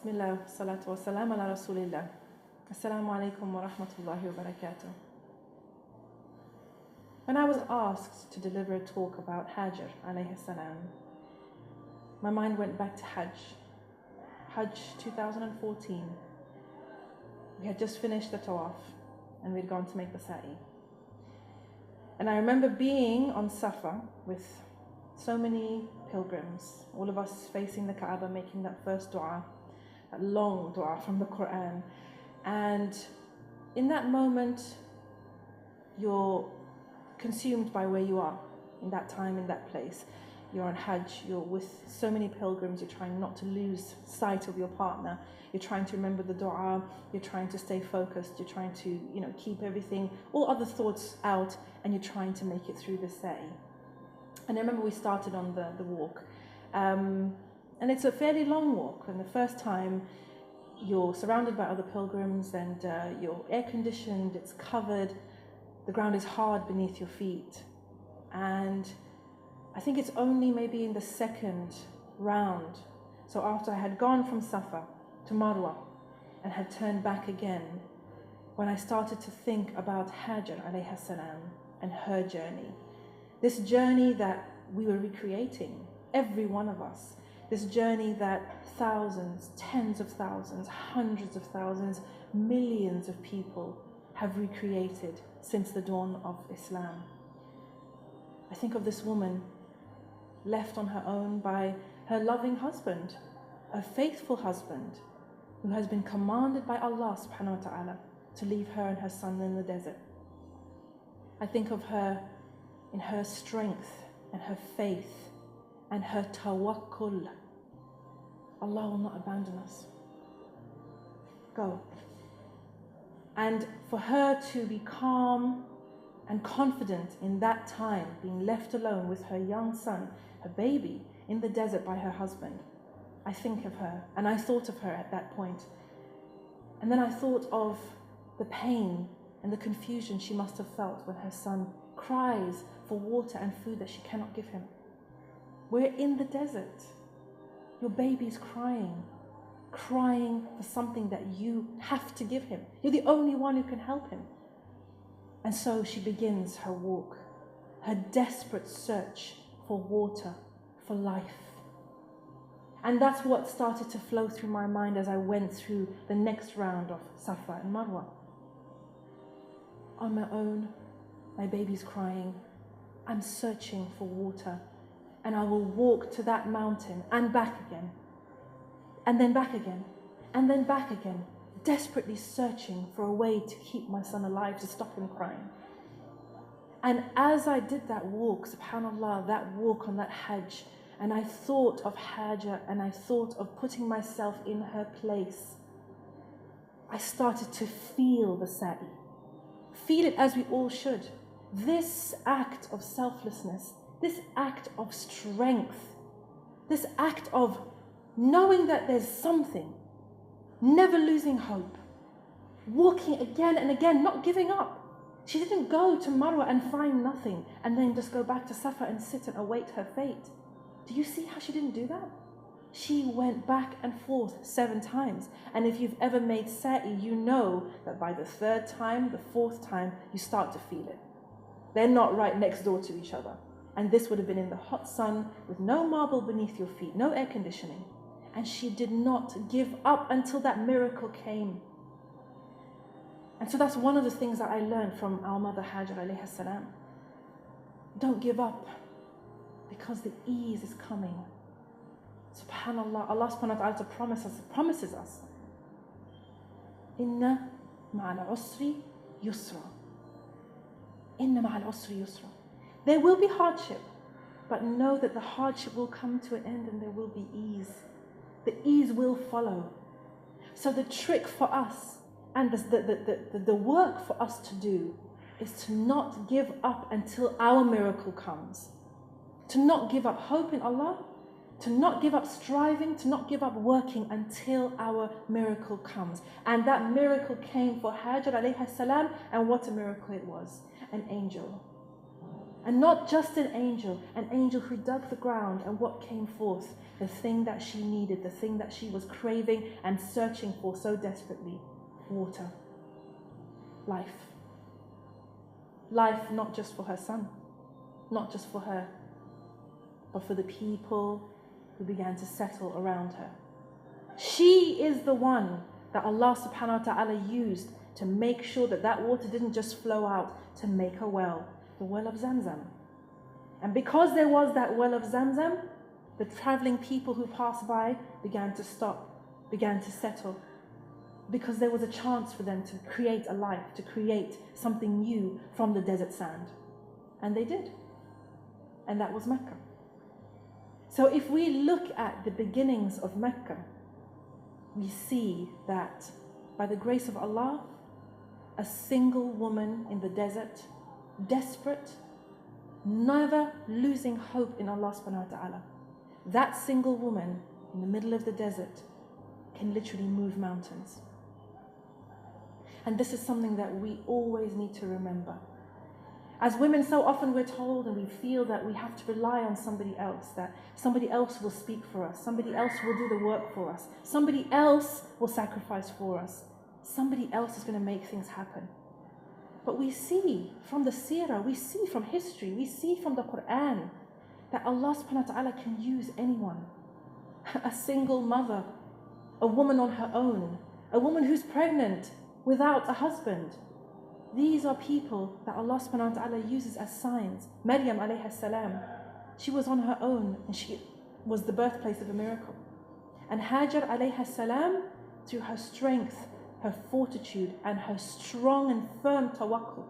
Bismillah, salatu wa salam ala rasulillah. Assalamu alaikum wa rahmatullahi wa barakatuh. When I was asked to deliver a talk about Hajar alayhi salam, my mind went back to Hajj 2014. We had just finished the tawaf and we'd gone to make the sa'i. And I remember being on Safa with so many pilgrims, all of us facing the Kaaba, making that first dua, that long dua from the Quran. And in that moment, you're consumed by where you are in that time, in that place. You're on Hajj, you're with so many pilgrims, you're trying not to lose sight of your partner, you're trying to remember the dua, you're trying to stay focused, you're trying to, keep everything, all other thoughts out, and you're trying to make it through the sa'i. And I remember we started on the walk, and it's a fairly long walk, and the first time you're surrounded by other pilgrims and you're air conditioned, it's covered, the ground is hard beneath your feet, and I think it's only maybe in the second round, so after I had gone from Safa to Marwa and had turned back again, when I started to think about Hajar alayhi salam and her journey. This journey that we were recreating, every one of us. This journey that thousands, tens of thousands, hundreds of thousands, millions of people have recreated since the dawn of Islam. I think of this woman left on her own by her loving husband, a faithful husband who has been commanded by Allah subhanahu wa ta'ala to leave her and her son in the desert. I think of her in her strength and her faith and her tawakkul. Allah will not abandon us. Go. And for her to be calm and confident in that time, being left alone with her young son, her baby, in the desert by her husband, I think of her, and I thought of her at that point. And then I thought of the pain and the confusion she must have felt when her son cries for water and food that she cannot give him. We're in the desert. Your baby's crying for something that you have to give him. You're the only one who can help him. And so she begins her walk, her desperate search for water, for life. And that's what started to flow through my mind as I went through the next round of Safa and Marwa. On my own, my baby's crying, I'm searching for water, and I will walk to that mountain and back again, and then back again, and then back again, desperately searching for a way to keep my son alive, to stop him crying. And as I did that walk, subhanAllah, that walk on that Hajj, and I thought of Hajar and I thought of putting myself in her place, I started to feel the sa'i. Feel it as we all should. This act of selflessness, this act of strength, this act of knowing that there's something, never losing hope, walking again and again, not giving up. She didn't go to Marwa and find nothing and then just go back to Safa and sit and await her fate. Do you see how she didn't do that? She went back and forth 7 times. And if you've ever made sa'i, you know that by the 3rd time, the 4th time, you start to feel it. They're not right next door to each other. And this would have been in the hot sun with no marble beneath your feet, no air conditioning. And she did not give up until that miracle came. And so that's one of the things that I learned from our mother Hajar alayhi salam. Don't give up, because the ease is coming. Subhanallah, Allah subhanahu wa ta'ala promises us, Inna ma'al usri yusra. Inna ma'al usri yusra. There will be hardship, but know that the hardship will come to an end and there will be ease. The ease will follow. So the trick for us and the work for us to do is to not give up until our miracle comes. To not give up hope in Allah, to not give up striving, to not give up working until our miracle comes. And that miracle came for Hajar alayhi salam, and what a miracle it was. An angel And not just an angel who dug the ground, and what came forth? The thing that she needed, the thing that she was craving and searching for so desperately. Water. Life. Life not just for her son, not just for her, but for the people who began to settle around her. She is the one that Allah subhanahu wa ta'ala used to make sure that that water didn't just flow out to make a well, the well of Zamzam. And because there was that well of Zamzam, the traveling people who passed by began to stop, began to settle, because there was a chance for them to create a life, to create something new from the desert sand. And they did. And that was Mecca. So if we look at the beginnings of Mecca, we see that by the grace of Allah, a single woman in the desert, desperate, never losing hope in Allah subhanahu wa ta'ala, that single woman in the middle of the desert can literally move mountains. And this is something that we always need to remember. As women, so often we're told and we feel that we have to rely on somebody else, that somebody else will speak for us, somebody else will do the work for us, somebody else will sacrifice for us, somebody else is going to make things happen. But we see from the seerah, we see from history, we see from the Quran that Allah subhanahu wa ta'ala can use anyone. A single mother, a woman on her own, a woman who's pregnant without a husband. These are people that Allah subhanahu wa ta'ala uses as signs. Maryam alayhi salam, she was on her own and she was the birthplace of a miracle. And Hajar alayhi salam, through her strength, her fortitude and her strong and firm tawakkul,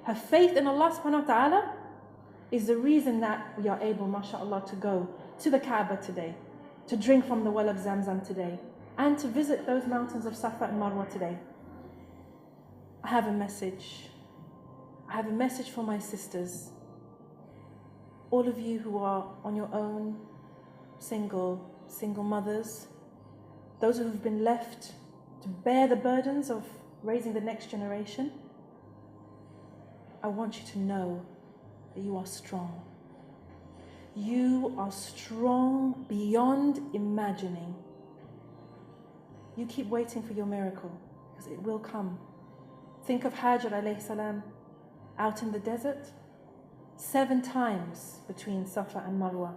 her faith in Allah subhanahu wa ta'ala, is the reason that we are able, mashallah, to go to the Kaaba today, to drink from the well of Zamzam today, and to visit those mountains of Safa and Marwa today. I have a message. I have a message for my sisters. All of you who are on your own, single mothers, those who have been left to bear the burdens of raising the next generation, I want you to know that you are strong. You are strong beyond imagining. You keep waiting for your miracle, because it will come. Think of Hajar alayhi salam out in the desert, 7 times between Safa and Marwa.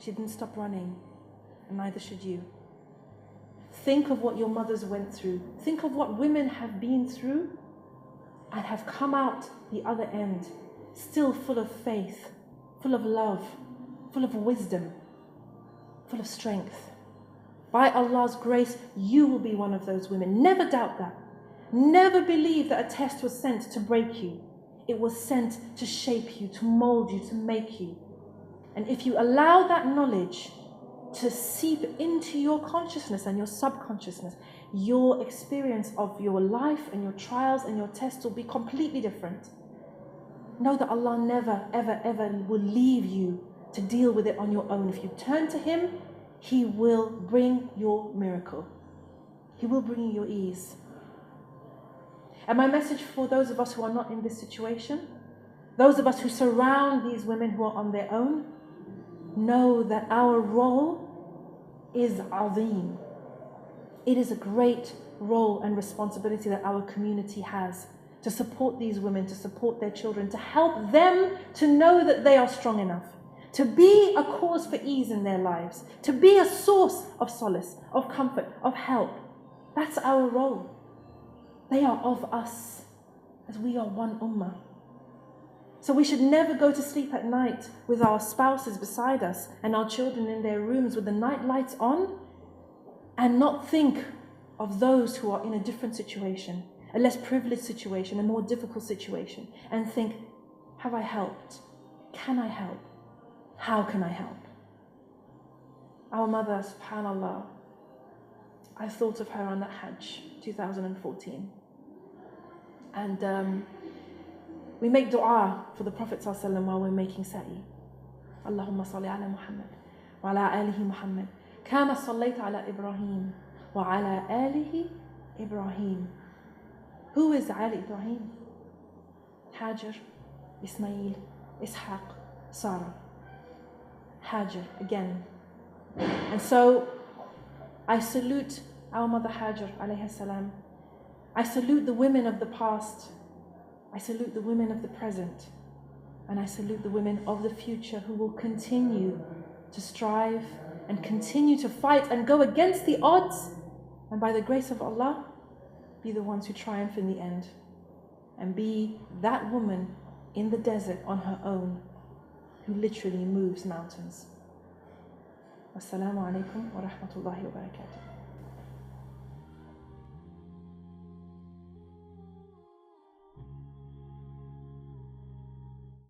She didn't stop running, and neither should you. Think of what your mothers went through. Think of what women have been through and have come out the other end, still full of faith, full of love, full of wisdom, full of strength. By Allah's grace, you will be one of those women. Never doubt that. Never believe that a test was sent to break you. It was sent to shape you, to mold you, to make you. And if you allow that knowledge to seep into your consciousness and your subconsciousness, your experience of your life and your trials and your tests will be completely different. Know that Allah never, ever, ever will leave you to deal with it on your own. If you turn to Him, He will bring your miracle. He will bring you your ease. And my message for those of us who are not in this situation, those of us who surround these women who are on their own, know that our role is azim. It is a great role and responsibility that our community has to support these women, to support their children, to help them to know that they are strong enough, to be a cause for ease in their lives, to be a source of solace, of comfort, of help. That's our role. They are of us, as we are one ummah. So we should never go to sleep at night with our spouses beside us and our children in their rooms with the night lights on and not think of those who are in a different situation, a less privileged situation, a more difficult situation, and think, have I helped? Can I help? How can I help? Our mother, subhanallah, I thought of her on that Hajj 2014. And we make dua for the Prophet ﷺ while we're making sa'i. Allahumma salli ala Muhammad wa ala alihi Muhammad kama sallayta ala Ibrahim wa ala alihi Ibrahim. Who is Ali Ibrahim? Hajar, Ismail, Ishaq, Sarah, Hajar again. And so I salute our mother Hajar alayhi salam. I salute the women of the past. I salute the women of the present. And I salute the women of the future who will continue to strive and continue to fight and go against the odds. And by the grace of Allah, be the ones who triumph in the end. And be that woman in the desert on her own who literally moves mountains. Wassalamu alaikum wa rahmatullahi wa barakatuh.